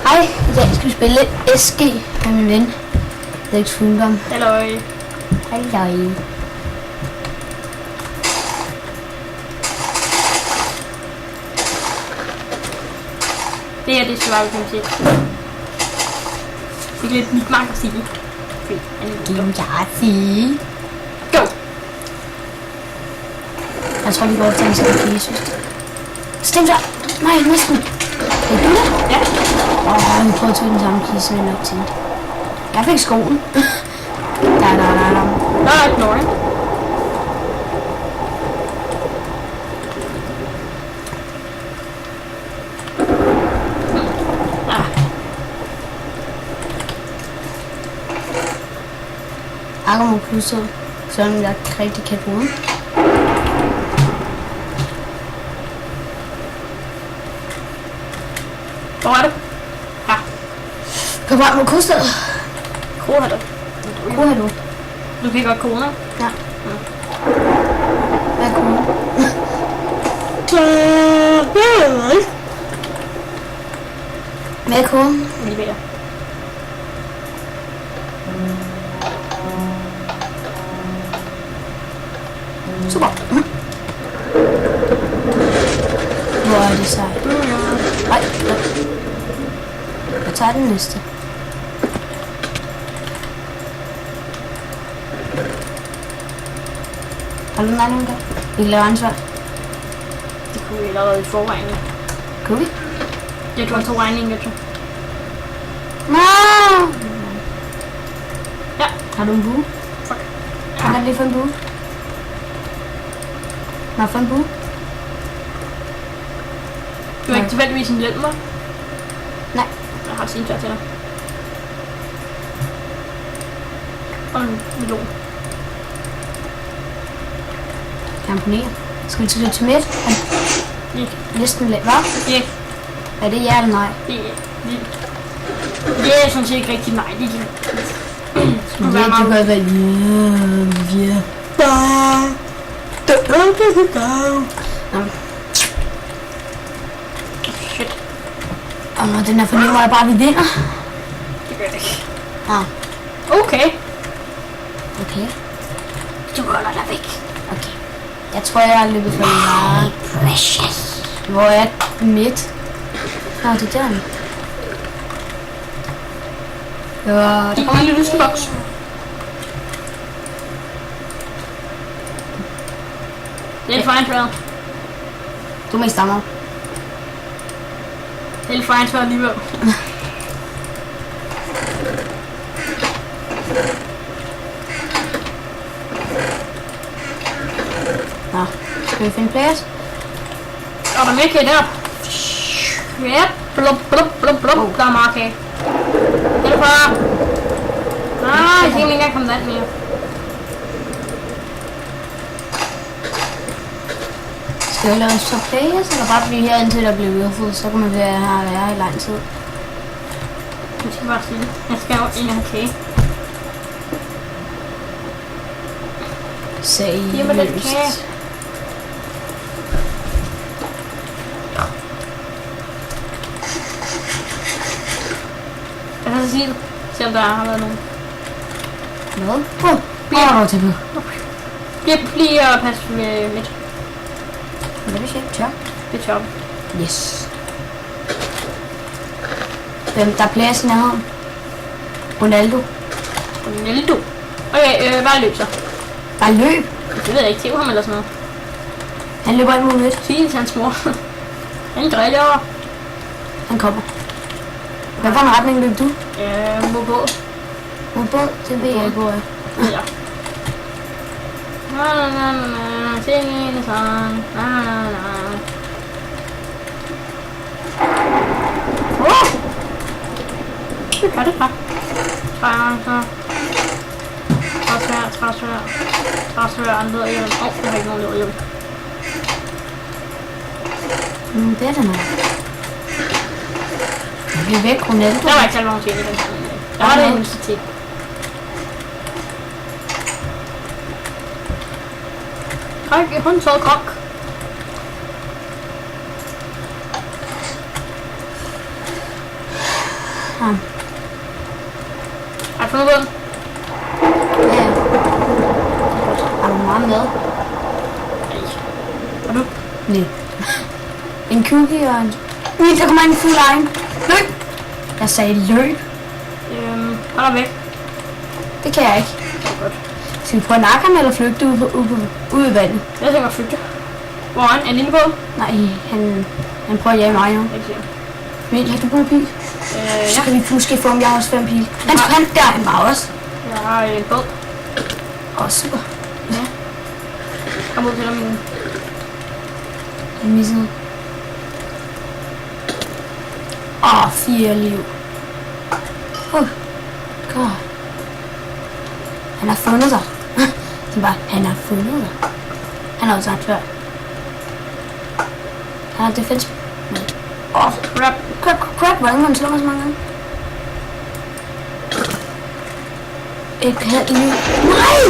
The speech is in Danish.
Hej, i dag skal vi spille SG med min ven, Lex Fundum. Halløj. Halløj. Det her, det er survival, kan man sige. Det er lidt mit magasin. Magasin. Go! Jeg tror, vi går til en sådan pige, synes jeg. Stem så! Nej, næsten. Er du det? Ja. Vi prøver at tage den samme pige, så jeg nok tænkte. Jeg fik skoen. Da. Der er ikke noget. Akkur må pudse, sådan jeg rigtig kan bruge. Hvor er du? Ja. På vej mod kostet. Kro har du. Hvor er du? Du kan godt kone. Ja. Hvad er koden? Hvad er koden? Lige ved jer. Super. Hvor er det sejt? Nej. Jeg tager den næste. Har du den anden der? Vi kan lave ansvar. Det kunne vi allerede i forvejen. Kunne vi? Jeg tror, to regning, jeg tror. No! Ja. Har du en bue? Fuck. Kan jeg lige få en bue? Må jeg få en bue? Du har ikke tilfældigvis en hjelm, hva'? Nej. Jeg har sin klar til dig. Og en melon. Kamponere. Skal vi til til midt? Ikke. Næsten lidt, hva'? Ikke. Er det ja eller nej? Det er sådan set ikke rigtig nej. Det skulle være Det meget. kan godt være ja. Shit. Og når den er fornemmer jeg bare, vi vinder. Det gør det ikke. Okay. Okay. Du holder dig væk. Okay. Jeg tror, jeg har løbet for meget. Precious. Hvor er midt? Nå, det er der. Ja, der Det er en lille lyseboks. Det er et fejnsvær. du må stammer. Det er et fejnsvær alligevel. Nå, skal vi finde plads? Og der er mere kage der. Ja, blub, blub, blub, blub. Der er meget kage. Det er for. Jeg kan ikke engang komme vand mere. Skal vi lave en så plads, eller bare blive her indtil der bliver udfået, så kan man være her i lang tid. Jeg skal bare sige det. Jeg skal jo ind og have kage. Giv mig den kage. Seriøst. Jeg kan sige det. Se om der har været nogen. Hvad? Bliver du til på? Lige at passe med midt. Hvad vil jeg tør? Det er toppen. Yes. Der er plads i nærheden. Ronaldo. Ronaldo. Okay, bare løb så. Bare løb. Det ved jeg ikke. Tæv ham eller sådan noget. Han løber ikke mod midt. Sige til hans mor. Han driller. Han kommer. Hvad for en retning løb du? Mod båd. Mod båd? Det ved jeg ikke, hvor jeg er. Ja. Na na na na na. Sing en sang. Na na na. Det gør det bare. Træsvær, han leder hjem. Jeg har ikke nogen leder hjem. Det er det nok. Jeg bliver væk, Ronaldo. Jeg var ikke selv nogen til i den her. Jeg var det universitet. Krak, håndtaget krak. ham. Har du fundet båden? Ja, ja. Har du meget med? Har du? Nej. En cookie og en... Ui, der kommer en fuld egen. Løb! Jeg sagde løb. Hold da væk. Det kan jeg ikke. Det er godt. Skal vi prøve at nakke ham eller flygte ud i vandet? Jeg tænker at flygte. Hvor er han? Er han inde på? Nej, han prøver at jage mig nu. Ikke sikkert. Men har du brugt pil? Så kan vi måske få, om jeg har også 5 pil. Han der er han bare også. Jeg har en båd. Super. Kom ud til dem. Jeg missede. 4 liv. God. Han har fundet dig. Det er bare, han har fundet dig. Han har også sagt før. Han har defense. Crap. Hvordan må han slå mig så mange gange? Et halvt liv. Nej!